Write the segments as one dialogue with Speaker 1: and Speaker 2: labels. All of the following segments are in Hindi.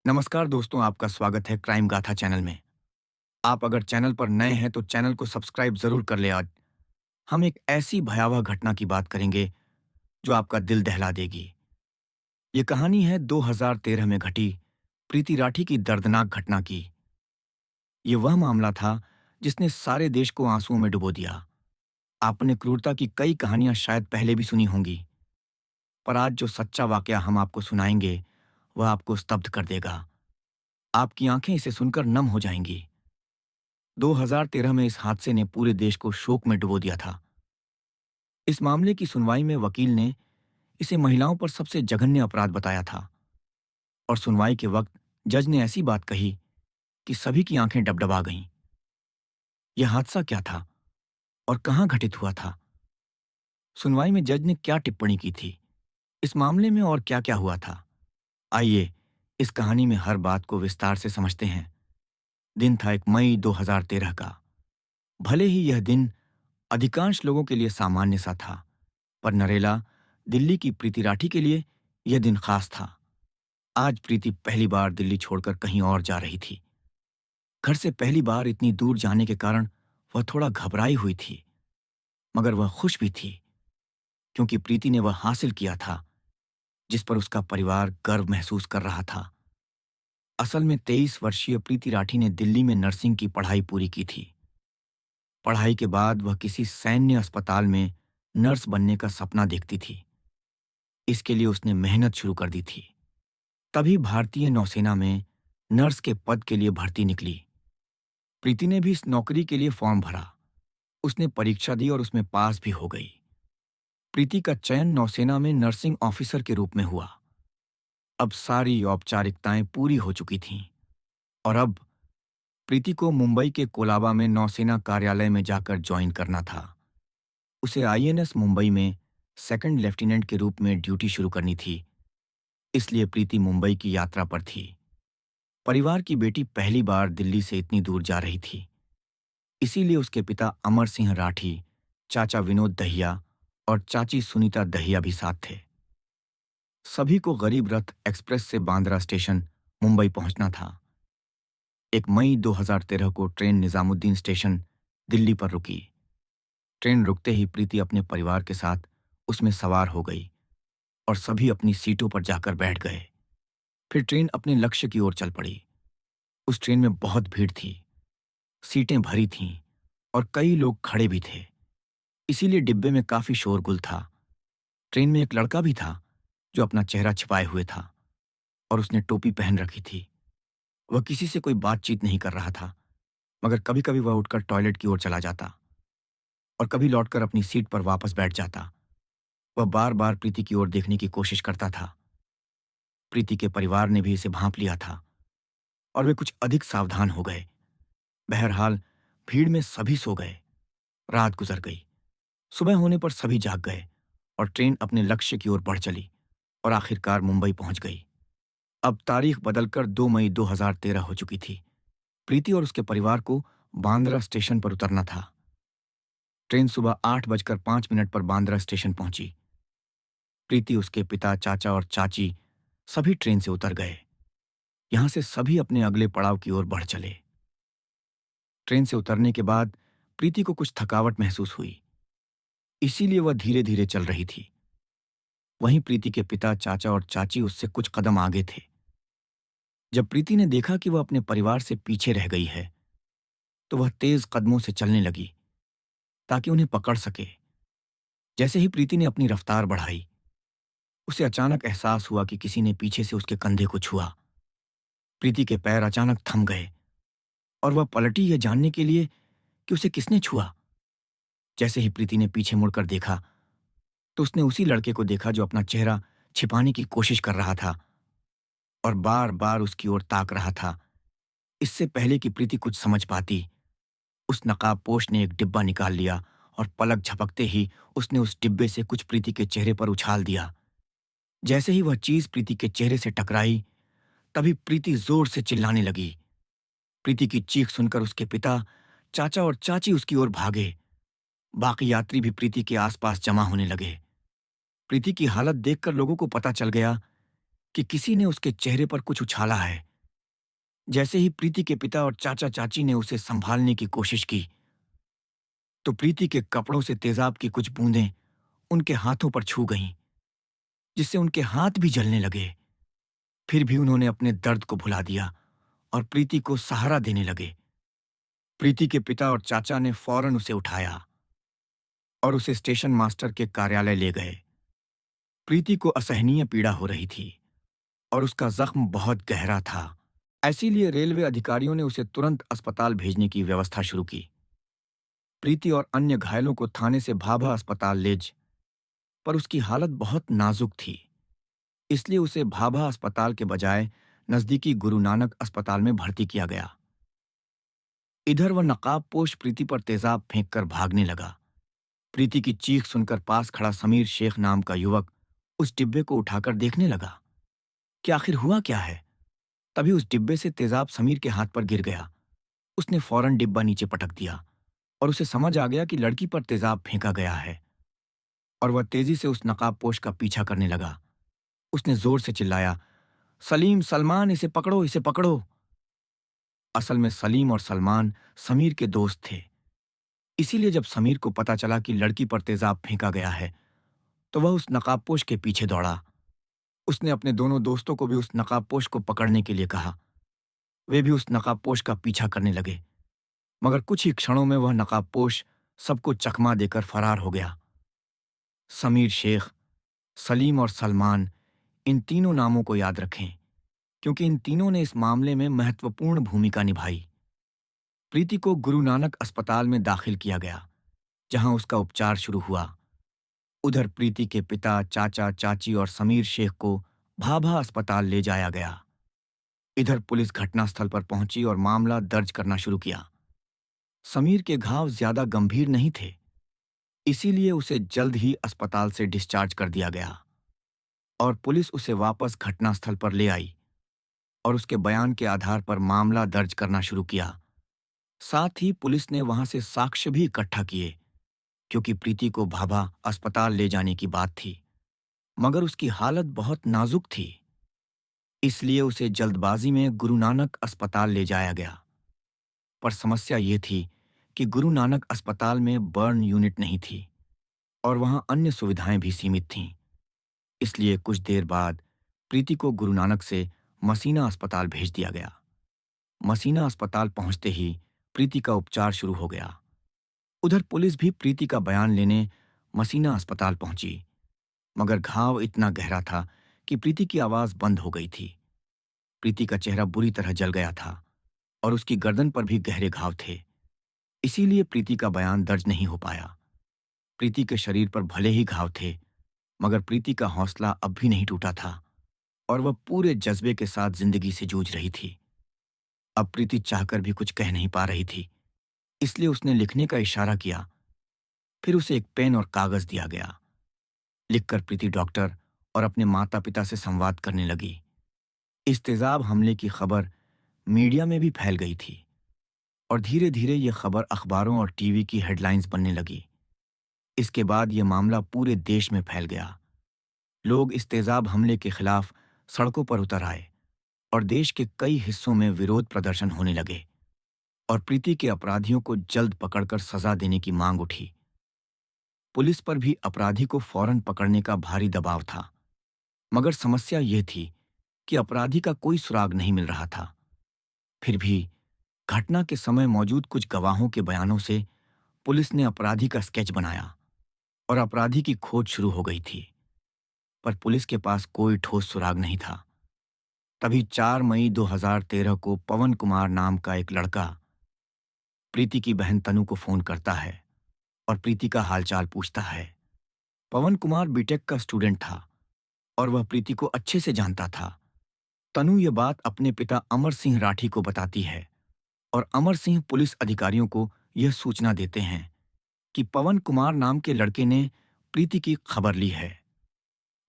Speaker 1: नमस्कार दोस्तों, आपका स्वागत है क्राइम गाथा चैनल में। आप अगर चैनल पर नए हैं तो चैनल को सब्सक्राइब जरूर कर ले। आज हम एक ऐसी भयावह घटना की बात करेंगे जो आपका दिल दहला देगी। ये कहानी है 2013 में घटी प्रीति राठी की दर्दनाक घटना की। ये वह मामला था जिसने सारे देश को आंसुओं में डुबो दिया। आपने क्रूरता की कई कहानियां शायद पहले भी सुनी होंगी, पर आज जो सच्चा वाकया हम आपको सुनाएंगे वह आपको स्तब्ध कर देगा। आपकी आंखें इसे सुनकर नम हो जाएंगी। 2013 में इस हादसे ने पूरे देश को शोक में डुबो दिया था। इस मामले की सुनवाई में वकील ने इसे महिलाओं पर सबसे जघन्य अपराध बताया था और सुनवाई के वक्त जज ने ऐसी बात कही कि सभी की आंखें डबडबा गईं। यह हादसा क्या था और कहां घटित हुआ था? सुनवाई में जज ने क्या टिप्पणी की थी? इस मामले में और क्या-क्या हुआ था? आइए इस कहानी में हर बात को विस्तार से समझते हैं। दिन था 1 मई 2013 का। भले ही यह दिन अधिकांश लोगों के लिए सामान्य सा था, पर नरेला दिल्ली की प्रीति राठी के लिए यह दिन खास था। आज प्रीति पहली बार दिल्ली छोड़कर कहीं और जा रही थी। घर से पहली बार इतनी दूर जाने के कारण वह थोड़ा घबराई हुई थी, मगर वह खुश भी थी क्योंकि प्रीति ने वह हासिल किया था जिस पर उसका परिवार गर्व महसूस कर रहा था। असल में 23 वर्षीय प्रीति राठी ने दिल्ली में नर्सिंग की पढ़ाई पूरी की थी। पढ़ाई के बाद वह किसी सैन्य अस्पताल में नर्स बनने का सपना देखती थी। इसके लिए उसने मेहनत शुरू कर दी थी। तभी भारतीय नौसेना में नर्स के पद के लिए भर्ती निकली। प्रीति ने भी इस नौकरी के लिए फॉर्म भरा। उसने परीक्षा दी और उसमें पास भी हो गई। प्रीति का चयन नौसेना में नर्सिंग ऑफिसर के रूप में हुआ। अब सारी औपचारिकताएं पूरी हो चुकी थीं और अब प्रीति को मुंबई के कोलाबा में नौसेना कार्यालय में जाकर ज्वाइन करना था। उसे आईएनएस मुंबई में सेकंड लेफ्टिनेंट के रूप में ड्यूटी शुरू करनी थी। इसलिए प्रीति मुंबई की यात्रा पर थी। परिवार की बेटी पहली बार दिल्ली से इतनी दूर जा रही थी। इसीलिए उसके पिता अमर सिंह राठी, चाचा विनोद दहिया और चाची सुनीता दहिया भी साथ थे। सभी को गरीब रथ एक्सप्रेस से बांद्रा स्टेशन मुंबई पहुंचना था। 1 मई 2013 को ट्रेन निजामुद्दीन स्टेशन दिल्ली पर रुकी। ट्रेन रुकते ही प्रीति अपने परिवार के साथ उसमें सवार हो गई और सभी अपनी सीटों पर जाकर बैठ गए। फिर ट्रेन अपने लक्ष्य की ओर चल पड़ी। उस ट्रेन में बहुत भीड़ थी, सीटें भरी थीं और कई लोग खड़े भी थे। इसीलिए डिब्बे में काफी शोरगुल था। ट्रेन में एक लड़का भी था जो अपना चेहरा छिपाए हुए था और उसने टोपी पहन रखी थी। वह किसी से कोई बातचीत नहीं कर रहा था, मगर कभी-कभी वह उठकर टॉयलेट की ओर चला जाता और कभी लौटकर अपनी सीट पर वापस बैठ जाता। वह बार-बार प्रीति की ओर देखने की कोशिश करता था। प्रीति के परिवार ने भी इसे भांप लिया था और वे कुछ अधिक सावधान हो गए। बहरहाल भीड़ में सभी सो गए। रात गुजर गई। सुबह होने पर सभी जाग गए और ट्रेन अपने लक्ष्य की ओर बढ़ चली और आखिरकार मुंबई पहुंच गई। अब तारीख बदलकर 2 मई 2013 हो चुकी थी। प्रीति और उसके परिवार को बांद्रा स्टेशन पर उतरना था। ट्रेन सुबह 8:05 पर बांद्रा स्टेशन पहुंची। प्रीति, उसके पिता, चाचा और चाची सभी ट्रेन से उतर गए। यहां से सभी अपने अगले पड़ाव की ओर बढ़ चले। ट्रेन से उतरने के बाद प्रीति को कुछ थकावट महसूस हुई, इसीलिए वह धीरे-धीरे चल रही थी। वहीं प्रीति के पिता, चाचा और चाची उससे कुछ कदम आगे थे। जब प्रीति ने देखा कि वह अपने परिवार से पीछे रह गई है, तो वह तेज कदमों से चलने लगी ताकि उन्हें पकड़ सके। जैसे ही प्रीति ने अपनी रफ्तार बढ़ाई, उसे अचानक एहसास हुआ कि किसी ने पीछे से उसके कंधे को छुआ। प्रीति के पैर अचानक थम गए और वह पलटी यह जानने के लिए कि उसे किसने छुआ। जैसे ही प्रीति ने पीछे मुड़कर देखा, तो उसने उसी लड़के को देखा जो अपना चेहरा छिपाने की कोशिश कर रहा था और बार-बार उसकी ओर ताक रहा था। इससे पहले कि प्रीति कुछ समझ पाती, उस नकाबपोश ने एक डिब्बा निकाल लिया और पलक झपकते ही उसने उस डिब्बे से कुछ प्रीति के चेहरे पर उछाल दिया। जैसे ही वह चीज प्रीति के चेहरे से टकराई, तभी प्रीति जोर से चिल्लाने लगी। प्रीति की चीख सुनकर उसके पिता, चाचा और चाची उसकी ओर भागे। बाकी यात्री भी प्रीति के आसपास जमा होने लगे। प्रीति की हालत देखकर लोगों को पता चल गया कि किसी ने उसके चेहरे पर कुछ उछाला है। जैसे ही प्रीति के पिता और चाचा चाची ने उसे संभालने की कोशिश की, तो प्रीति के कपड़ों से तेजाब की कुछ बूंदें उनके हाथों पर छू गईं, जिससे उनके हाथ भी जलने लगे। फिर भी उन्होंने अपने दर्द को भुला दिया और प्रीति को सहारा देने लगे। प्रीति के पिता और चाचा ने फौरन उसे उठाया और उसे स्टेशन मास्टर के कार्यालय ले गए। प्रीति को असहनीय पीड़ा हो रही थी और उसका जख्म बहुत गहरा था। इसीलिए रेलवे अधिकारियों ने उसे तुरंत अस्पताल भेजने की व्यवस्था शुरू की। प्रीति और अन्य घायलों को थाने से भाभा अस्पताल पर उसकी हालत बहुत नाजुक थी, इसलिए उसे भाभा अस्पताल के बजाय नजदीकी गुरु नानक अस्पताल में भर्ती किया गया। इधर वह नकाबपोश प्रीति पर तेजाब फेंककर भागने लगा। प्रीति की चीख सुनकर पास खड़ा समीर शेख नाम का युवक उस डिब्बे को उठाकर देखने लगा कि आखिर हुआ क्या है। तभी उस डिब्बे से तेजाब समीर के हाथ पर गिर गया। उसने फौरन डिब्बा नीचे पटक दिया और उसे समझ आ गया कि लड़की पर तेजाब फेंका गया है, और वह तेजी से उस नकाबपोश का पीछा करने लगा। उसने जोर से चिल्लाया, सलीम, सलमान, इसे पकड़ो, इसे पकड़ो। असल में सलीम और सलमान समीर के दोस्त थे। इसीलिए जब समीर को पता चला कि लड़की पर तेजाब फेंका गया है, तो वह उस नकाबपोश के पीछे दौड़ा। उसने अपने दोनों दोस्तों को भी उस नकाबपोश को पकड़ने के लिए कहा। वे भी उस नकाबपोश का पीछा करने लगे, मगर कुछ ही क्षणों में वह नकाबपोश सबको चकमा देकर फरार हो गया। समीर शेख, सलीम और सलमान, इन तीनों नामों को याद रखें, क्योंकि इन तीनों ने इस मामले में महत्वपूर्ण भूमिका निभाई। प्रीति को गुरु नानक अस्पताल में दाखिल किया गया, जहां उसका उपचार शुरू हुआ। उधर प्रीति के पिता, चाचा चाची और समीर शेख को भाभा अस्पताल ले जाया गया। इधर पुलिस घटनास्थल पर पहुंची और मामला दर्ज करना शुरू किया। समीर के घाव ज्यादा गंभीर नहीं थे, इसीलिए उसे जल्द ही अस्पताल से डिस्चार्ज कर दिया गया और पुलिस उसे वापस घटनास्थल पर ले आई और उसके बयान के आधार पर मामला दर्ज करना शुरू किया। साथ ही पुलिस ने वहां से साक्ष्य भी इकट्ठा किए, क्योंकि प्रीति को भाभा अस्पताल ले जाने की बात थी, मगर उसकी हालत बहुत नाजुक थी। इसलिए उसे जल्दबाजी में गुरु नानक अस्पताल ले जाया गया। पर समस्या ये थी कि गुरु नानक अस्पताल में बर्न यूनिट नहीं थी और वहां अन्य सुविधाएं भी सीमित थीं। इसलिए कुछ देर बाद प्रीति को गुरु नानक से मसीना अस्पताल भेज दिया गया। मसीना अस्पताल पहुंचते ही प्रीति का उपचार शुरू हो गया। उधर पुलिस भी प्रीति का बयान लेने मसीना अस्पताल पहुंची, मगर घाव इतना गहरा था कि प्रीति की आवाज बंद हो गई थी। प्रीति का चेहरा बुरी तरह जल गया था और उसकी गर्दन पर भी गहरे घाव थे। इसीलिए प्रीति का बयान दर्ज नहीं हो पाया। प्रीति के शरीर पर भले ही घाव थे, मगर प्रीति का हौसला अब भी नहीं टूटा था और वह पूरे जज्बे के साथ जिंदगी से जूझ रही थी। अब प्रीति चाहकर भी कुछ कह नहीं पा रही थी, इसलिए उसने लिखने का इशारा किया। फिर उसे एक पेन और कागज दिया गया। लिखकर प्रीति डॉक्टर और अपने माता पिता से संवाद करने लगी। इस तेजाब हमले की खबर मीडिया में भी फैल गई थी और धीरे धीरे यह खबर अखबारों और टीवी की हेडलाइंस बनने लगी। इसके बाद यह मामला पूरे देश में फैल गया। लोग इस तेजाब हमले के खिलाफ सड़कों पर उतर आए और देश के कई हिस्सों में विरोध प्रदर्शन होने लगे और प्रीति के अपराधियों को जल्द पकड़कर सजा देने की मांग उठी। पुलिस पर भी अपराधी को फौरन पकड़ने का भारी दबाव था, मगर समस्या यह थी कि अपराधी का कोई सुराग नहीं मिल रहा था। फिर भी घटना के समय मौजूद कुछ गवाहों के बयानों से पुलिस ने अपराधी का स्केच बनाया और अपराधी की खोज शुरू हो गई थी, पर पुलिस के पास कोई ठोस सुराग नहीं था। तभी 4 मई 2013 को पवन कुमार नाम का एक लड़का प्रीति की बहन तनु को फोन करता है और प्रीति का हालचाल पूछता है। पवन कुमार बीटेक का स्टूडेंट था और वह प्रीति को अच्छे से जानता था। तनु ये बात अपने पिता अमर सिंह राठी को बताती है और अमर सिंह पुलिस अधिकारियों को यह सूचना देते हैं कि पवन कुमार नाम के लड़के ने प्रीति की खबर ली है।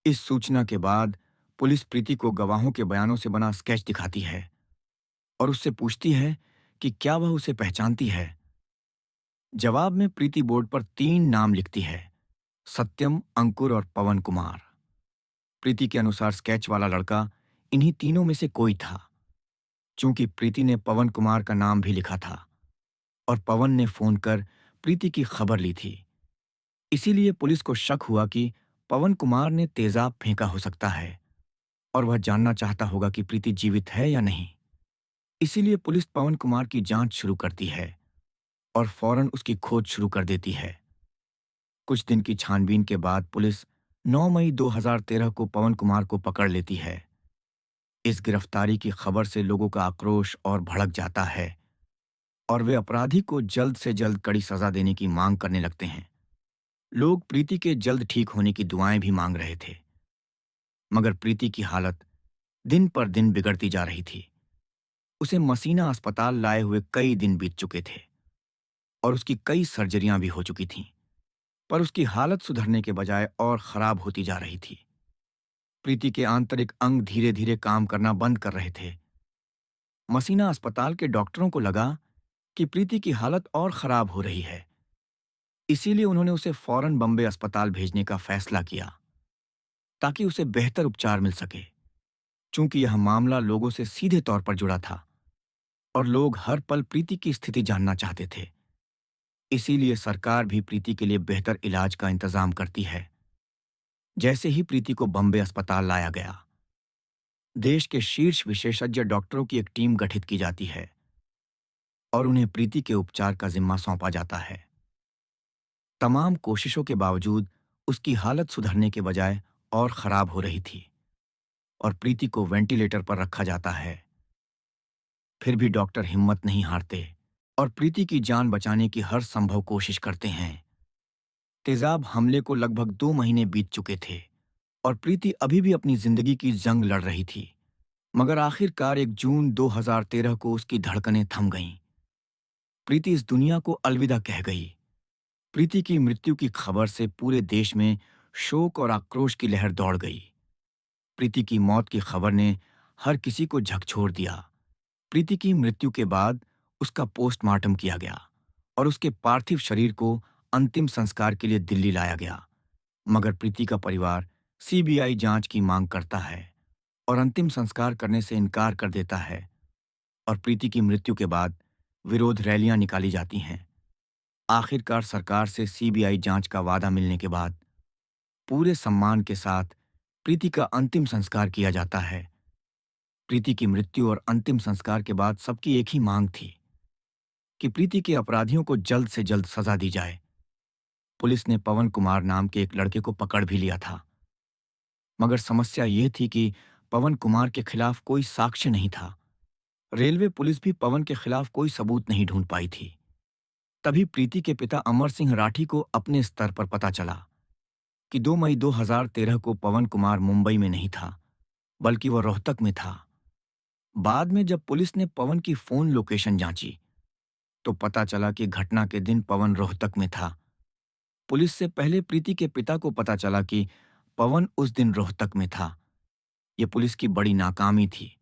Speaker 1: इस सूचना के बाद पुलिस प्रीति को गवाहों के बयानों से बना स्केच दिखाती है और उससे पूछती है कि क्या वह उसे पहचानती है। जवाब में प्रीति बोर्ड पर 3 नाम लिखती है, सत्यम, अंकुर और पवन कुमार। प्रीति के अनुसार स्केच वाला लड़का इन्हीं तीनों में से कोई था। चूंकि प्रीति ने पवन कुमार का नाम भी लिखा था और पवन ने फोन कर प्रीति की खबर ली थी, इसीलिए पुलिस को शक हुआ कि पवन कुमार ने तेजाब फेंका हो सकता है और वह जानना चाहता होगा कि प्रीति जीवित है या नहीं। इसीलिए पुलिस पवन कुमार की जांच शुरू करती है और फौरन उसकी खोज शुरू कर देती है। कुछ दिन की छानबीन के बाद पुलिस 9 मई 2013 को पवन कुमार को पकड़ लेती है। इस गिरफ्तारी की खबर से लोगों का आक्रोश और भड़क जाता है और वे अपराधी को जल्द से जल्द कड़ी सजा देने की मांग करने लगते हैं। लोग प्रीति के जल्द ठीक होने की दुआएं भी मांग रहे थे, मगर प्रीति की हालत दिन पर दिन बिगड़ती जा रही थी। उसे मसीना अस्पताल लाए हुए कई दिन बीत चुके थे और उसकी कई सर्जरियां भी हो चुकी थीं, पर उसकी हालत सुधरने के बजाय और खराब होती जा रही थी। प्रीति के आंतरिक अंग धीरे धीरे काम करना बंद कर रहे थे। मसीना अस्पताल के डॉक्टरों को लगा कि प्रीति की हालत और खराब हो रही है, इसीलिए उन्होंने उसे फौरन बम्बे अस्पताल भेजने का फैसला किया ताकि उसे बेहतर उपचार मिल सके। चूंकि यह मामला लोगों से सीधे तौर पर जुड़ा था और लोग हर पल प्रीति की स्थिति जानना चाहते थे, इसीलिए सरकार भी प्रीति के लिए बेहतर इलाज का इंतजाम करती है। जैसे ही प्रीति को बम्बे अस्पताल लाया गया, देश के शीर्ष विशेषज्ञ डॉक्टरों की एक टीम गठित की जाती है और उन्हें प्रीति के उपचार का जिम्मा सौंपा जाता है। तमाम कोशिशों के बावजूद उसकी हालत सुधरने के बजाय और खराब हो रही थी और प्रीति को वेंटिलेटर पर रखा जाता है। फिर भी डॉक्टर हिम्मत नहीं हारते और प्रीति की जान बचाने की हर संभव कोशिश करते हैं। तेजाब हमले को लगभग 2 महीने बीत चुके थे और प्रीति अभी भी अपनी जिंदगी की जंग लड़ रही थी, मगर आखिरकार 1 जून 2013 को उसकी धड़कनें थम गईं। प्रीति इस दुनिया को अलविदा कह गई। प्रीति की मृत्यु की खबर से पूरे देश में शोक और आक्रोश की लहर दौड़ गई। प्रीति की मौत की खबर ने हर किसी को झकझोर दिया। प्रीति की मृत्यु के बाद उसका पोस्टमार्टम किया गया और उसके पार्थिव शरीर को अंतिम संस्कार के लिए दिल्ली लाया गया, मगर प्रीति का परिवार सीबीआई जांच की मांग करता है और अंतिम संस्कार करने से इनकार कर देता है और प्रीति की मृत्यु के बाद विरोध रैलियां निकाली जाती हैं। आखिरकार सरकार से सीबीआई जांच का वादा मिलने के बाद पूरे सम्मान के साथ प्रीति का अंतिम संस्कार किया जाता है। प्रीति की मृत्यु और अंतिम संस्कार के बाद सबकी एक ही मांग थी कि प्रीति के अपराधियों को जल्द से जल्द सजा दी जाए। पुलिस ने पवन कुमार नाम के एक लड़के को पकड़ भी लिया था, मगर समस्या ये थी कि पवन कुमार के खिलाफ कोई साक्ष्य नहीं था। रेलवे पुलिस भी पवन के खिलाफ कोई सबूत नहीं ढूंढ पाई थी। तभी प्रीति के पिता अमर सिंह राठी को अपने स्तर पर पता चला कि 2 मई 2013 को पवन कुमार मुंबई में नहीं था, बल्कि वह रोहतक में था। बाद में जब पुलिस ने पवन की फोन लोकेशन जांची, तो पता चला कि घटना के दिन पवन रोहतक में था। पुलिस से पहले प्रीति के पिता को पता चला कि पवन उस दिन रोहतक में था। यह पुलिस की बड़ी नाकामी थी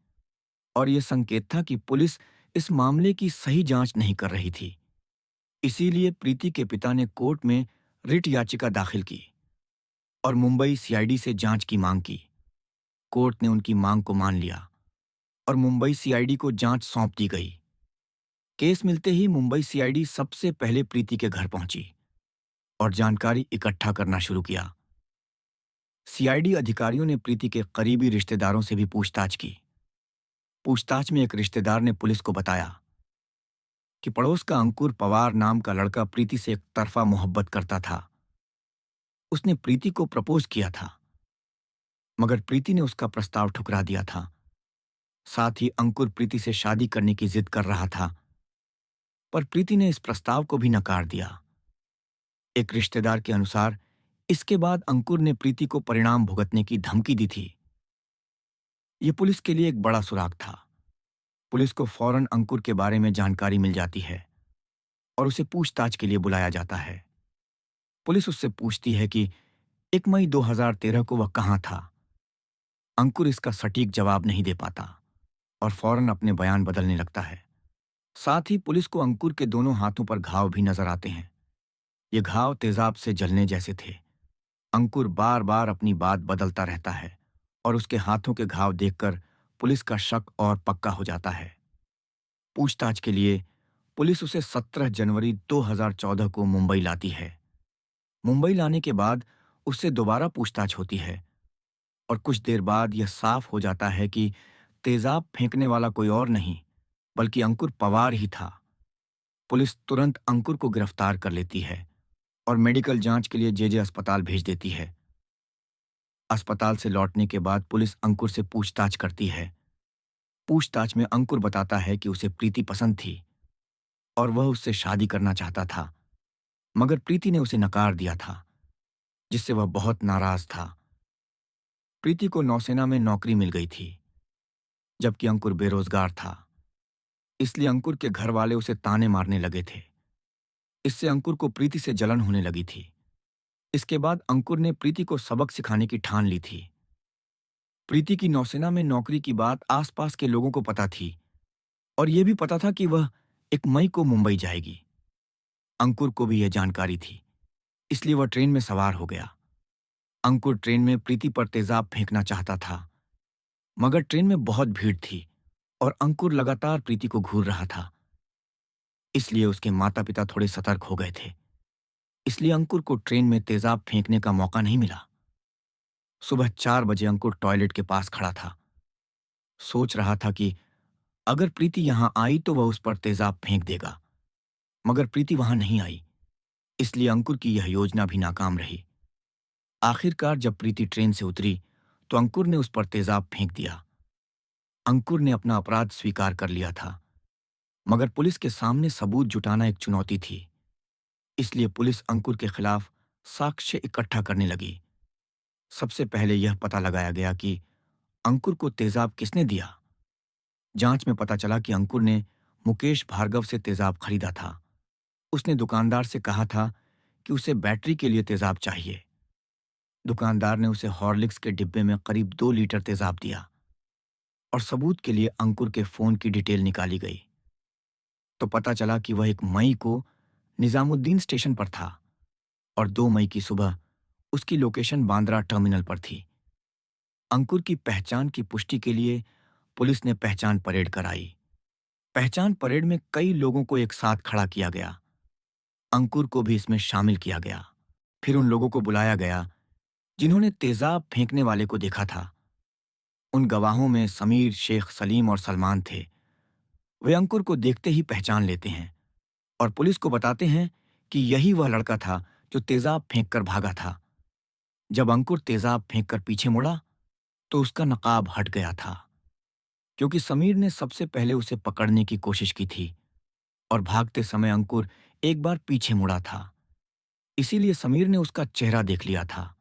Speaker 1: और यह संकेत था कि पुलिस इस मामले की सही जांच नहीं कर रही थी। इसीलिए प्रीति के पिता ने कोर्ट में रिट याचिका दाखिल की और मुंबई सीआईडी से जांच की मांग की। कोर्ट ने उनकी मांग को मान लिया और मुंबई सीआईडी को जांच सौंप दी गई। केस मिलते ही मुंबई सीआईडी सबसे पहले प्रीति के घर पहुंची और जानकारी इकट्ठा करना शुरू किया। सीआईडी अधिकारियों ने प्रीति के करीबी रिश्तेदारों से भी पूछताछ की। पूछताछ में एक रिश्तेदार ने पुलिस को बताया कि पड़ोस का अंकुर पवार नाम का लड़का प्रीति से एक तरफा मोहब्बत करता था। उसने प्रीति को प्रपोज किया था, मगर प्रीति ने उसका प्रस्ताव ठुकरा दिया था। साथ ही अंकुर प्रीति से शादी करने की जिद कर रहा था, पर प्रीति ने इस प्रस्ताव को भी नकार दिया। एक रिश्तेदार के अनुसार इसके बाद अंकुर ने प्रीति को परिणाम भुगतने की धमकी दी थी। यह पुलिस के लिए एक बड़ा सुराग था। पुलिस को फौरन अंकुर के बारे में जानकारी मिल जाती है और उसे पूछताछ के लिए बुलाया जाता है। पुलिस उससे पूछती है कि 1 मई 2013 को वह कहां था। अंकुर इसका सटीक जवाब नहीं दे पाता और फौरन अपने बयान बदलने लगता है। साथ ही पुलिस को अंकुर के दोनों हाथों पर घाव भी नजर आते हैं। ये घाव तेजाब से जलने जैसे थे। अंकुर बार बार अपनी बात बदलता रहता है और उसके हाथों के घाव देखकर पुलिस का शक और पक्का हो जाता है। पूछताछ के लिए पुलिस उसे 17 जनवरी 2014 को मुंबई लाती है। मुंबई लाने के बाद उससे दोबारा पूछताछ होती है और कुछ देर बाद यह साफ हो जाता है कि तेजाब फेंकने वाला कोई और नहीं बल्कि अंकुर पवार ही था। पुलिस तुरंत अंकुर को गिरफ्तार कर लेती है और मेडिकल जांच के लिए जेजे अस्पताल भेज देती है। अस्पताल से लौटने के बाद पुलिस अंकुर से पूछताछ करती है। पूछताछ में अंकुर बताता है कि उसे प्रीति पसंद थी और वह उससे शादी करना चाहता था, मगर प्रीति ने उसे नकार दिया था, जिससे वह बहुत नाराज था। प्रीति को नौसेना में नौकरी मिल गई थी, जबकि अंकुर बेरोजगार था। इसलिए अंकुर के घर वाले उसे ताने मारने लगे थे। इससे अंकुर को प्रीति से जलन होने लगी थी। इसके बाद अंकुर ने प्रीति को सबक सिखाने की ठान ली थी। प्रीति की नौसेना में नौकरी की बात आसपास के लोगों को पता थी और यह भी पता था कि वह 1 मई को मुंबई जाएगी। अंकुर को भी यह जानकारी थी, इसलिए वह ट्रेन में सवार हो गया। अंकुर ट्रेन में प्रीति पर तेजाब फेंकना चाहता था, मगर ट्रेन में बहुत भीड़ थी और अंकुर लगातार प्रीति को घूर रहा था। इसलिए उसके माता पिता थोड़े सतर्क हो गए थे। इसलिए अंकुर को ट्रेन में तेजाब फेंकने का मौका नहीं मिला। सुबह 4 बजे अंकुर टॉयलेट के पास खड़ा था। सोच रहा था कि अगर प्रीति यहां आई तो वह उस पर तेजाब फेंक देगा, मगर प्रीति वहां नहीं आई। इसलिए अंकुर की यह योजना भी नाकाम रही। आखिरकार जब प्रीति ट्रेन से उतरी तो अंकुर ने उस पर तेजाब फेंक दिया। अंकुर ने अपना अपराध स्वीकार कर लिया था, मगर पुलिस के सामने सबूत जुटाना एक चुनौती थी। इसलिए पुलिस अंकुर के खिलाफ साक्ष्य इकट्ठा करने लगी। सबसे पहले यह पता लगाया गया कि अंकुर को तेजाब किसने दिया। जांच में पता चला कि अंकुर ने मुकेश भार्गव से तेजाब खरीदा था। उसने दुकानदार से कहा था कि उसे बैटरी के लिए तेजाब चाहिए। दुकानदार ने उसे हॉर्लिक्स के डिब्बे में करीब 2 लीटर तेजाब दिया और सबूत के लिए अंकुर के फोन की डिटेल निकाली गई। तो पता चला कि वह 1 मई को निजामुद्दीन स्टेशन पर था और 2 मई की सुबह उसकी लोकेशन बांद्रा टर्मिनल पर थी। अंकुर की पहचान की पुष्टि के लिए पुलिस ने पहचान परेड कराई। पहचान परेड में कई लोगों को एक साथ खड़ा किया गया। अंकुर को भी इसमें शामिल किया गया। फिर उन लोगों को बुलाया गया जिन्होंने तेजाब फेंकने वाले को देखा था। उन गवाहों में समीर, शेख सलीम और सलमान थे। वे अंकुर को देखते ही पहचान लेते हैं और पुलिस को बताते हैं कि यही वह लड़का था जो तेजाब फेंककर भागा था। जब अंकुर तेजाब फेंककर पीछे मुड़ा तो उसका नकाब हट गया था, क्योंकि समीर ने सबसे पहले उसे पकड़ने की कोशिश की थी और भागते समय अंकुर एक बार पीछे मुड़ा था। इसीलिए समीर ने उसका चेहरा देख लिया था।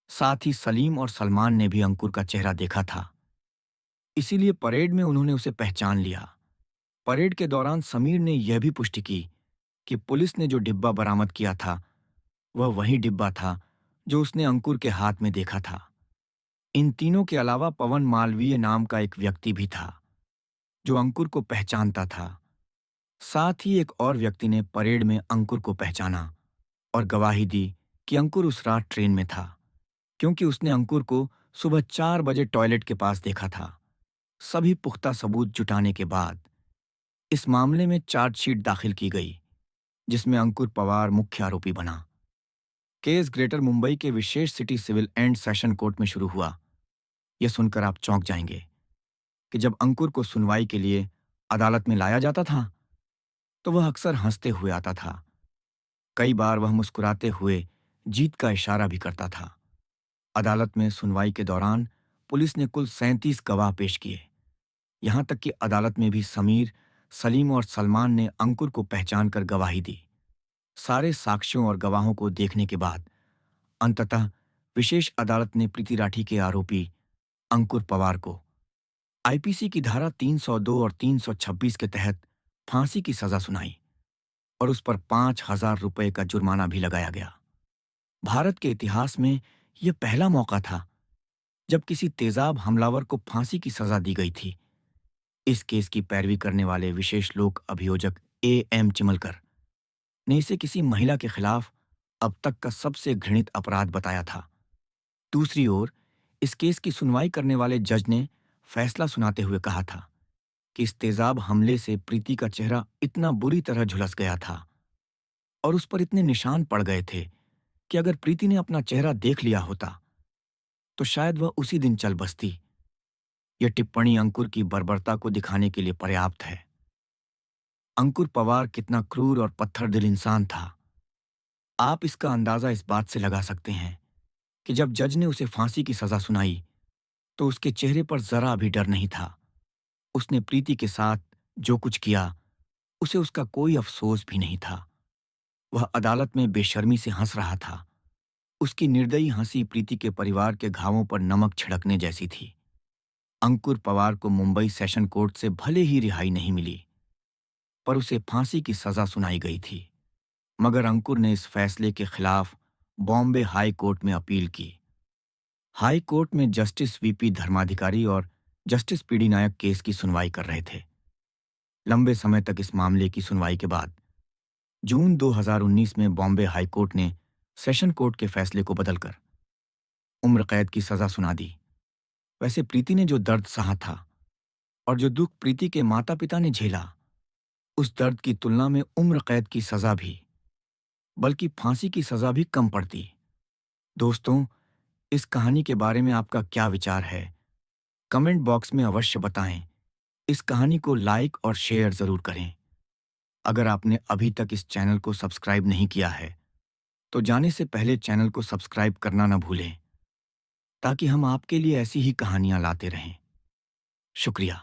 Speaker 1: साथ ही सलीम और सलमान ने भी अंकुर का चेहरा देखा था। इसीलिए परेड में उन्होंने उसे पहचान लिया। परेड के दौरान समीर ने यह भी पुष्टि की कि पुलिस ने जो डिब्बा बरामद किया था वह वही डिब्बा था जो उसने अंकुर के हाथ में देखा था। इन तीनों के अलावा पवन मालवीय नाम का एक व्यक्ति भी था जो अंकुर को पहचानता था। साथ ही एक और व्यक्ति ने परेड में अंकुर को पहचाना और गवाही दी कि अंकुर उस रात ट्रेन में था, क्योंकि उसने अंकुर को सुबह 4 बजे टॉयलेट के पास देखा था। सभी पुख्ता सबूत जुटाने के बाद इस मामले में चार्जशीट दाखिल की गई, जिसमें अंकुर पवार मुख्य आरोपी बना। केस ग्रेटर मुंबई के विशेष city civil and session court में शुरू हुआ। यह सुनकर आप चौंक जाएंगे कि जब अंकुर को सुनवाई के लिए अदालत में लाया जाता था तो वह अक्सर हंसते हुए आता था। कई बार वह मुस्कुराते हुए जीत का इशारा भी करता था। अदालत में सुनवाई के दौरान पुलिस ने कुल 37 गवाह पेश किए। यहां तक कि अदालत में भी समीर, सलीम और सलमान ने अंकुर को पहचान कर गवाही दी। सारे साक्ष्यों और गवाहों को देखने के बाद अंततः विशेष अदालत ने प्रीति राठी के आरोपी अंकुर पवार को आईपीसी की धारा 302 और 326 के तहत फांसी की सजा सुनाई और उस पर 5,000 रुपए का जुर्माना भी लगाया गया। भारत के इतिहास में यह पहला मौका था जब किसी तेजाब हमलावर को फांसी की सजा दी गई थी। इस केस की पैरवी करने वाले विशेष लोक अभियोजक एएम चिमलकर ने इसे किसी महिला के खिलाफ अब तक का सबसे घृणित अपराध बताया था। दूसरी ओर इस केस की सुनवाई करने वाले जज ने फैसला सुनाते हुए कहा था कि इस तेजाब हमले से प्रीति का चेहरा इतना बुरी तरह झुलस गया था और उस पर इतने निशान पड़ गए थे कि अगर प्रीति ने अपना चेहरा देख लिया होता तो शायद वह उसी दिन चल बसती। यह टिप्पणी अंकुर की बर्बरता को दिखाने के लिए पर्याप्त है। अंकुर पवार कितना क्रूर और पत्थरदिल इंसान था, आप इसका अंदाजा इस बात से लगा सकते हैं कि जब जज ने उसे फांसी की सजा सुनाई तो उसके चेहरे पर जरा भी डर नहीं था। उसने प्रीति के साथ जो कुछ किया उसे उसका कोई अफसोस भी नहीं था। वह अदालत में बेशर्मी से हंस रहा था। उसकी निर्दयी हंसी प्रीति के परिवार के घावों पर नमक छिड़कने जैसी थी। अंकुर पवार को मुंबई सेशन कोर्ट से भले ही रिहाई नहीं मिली, पर उसे फांसी की सजा सुनाई गई थी। मगर अंकुर ने इस फैसले के खिलाफ बॉम्बे हाई कोर्ट में अपील की। हाई कोर्ट में जस्टिस वीपी धर्माधिकारी और जस्टिस पीडी नायक केस की सुनवाई कर रहे थे। लंबे समय तक इस मामले की सुनवाई के बाद जून 2019 में बॉम्बे हाई कोर्ट ने सेशन कोर्ट के फैसले को बदलकर उम्र कैद की सजा सुना दी। वैसे प्रीति ने जो दर्द सहा था और जो दुख प्रीति के माता पिता ने झेला, उस दर्द की तुलना में उम्र कैद की सजा भी, बल्कि फांसी की सजा भी कम पड़ती। दोस्तों, इस कहानी के बारे में आपका क्या विचार है? कमेंट बॉक्स में अवश्य बताएं। इस कहानी को लाइक और शेयर जरूर करें। अगर आपने अभी तक इस चैनल को सब्सक्राइब नहीं किया है तो जाने से पहले चैनल को सब्सक्राइब करना न भूलें, ताकि हम आपके लिए ऐसी ही कहानियां लाते रहें। शुक्रिया।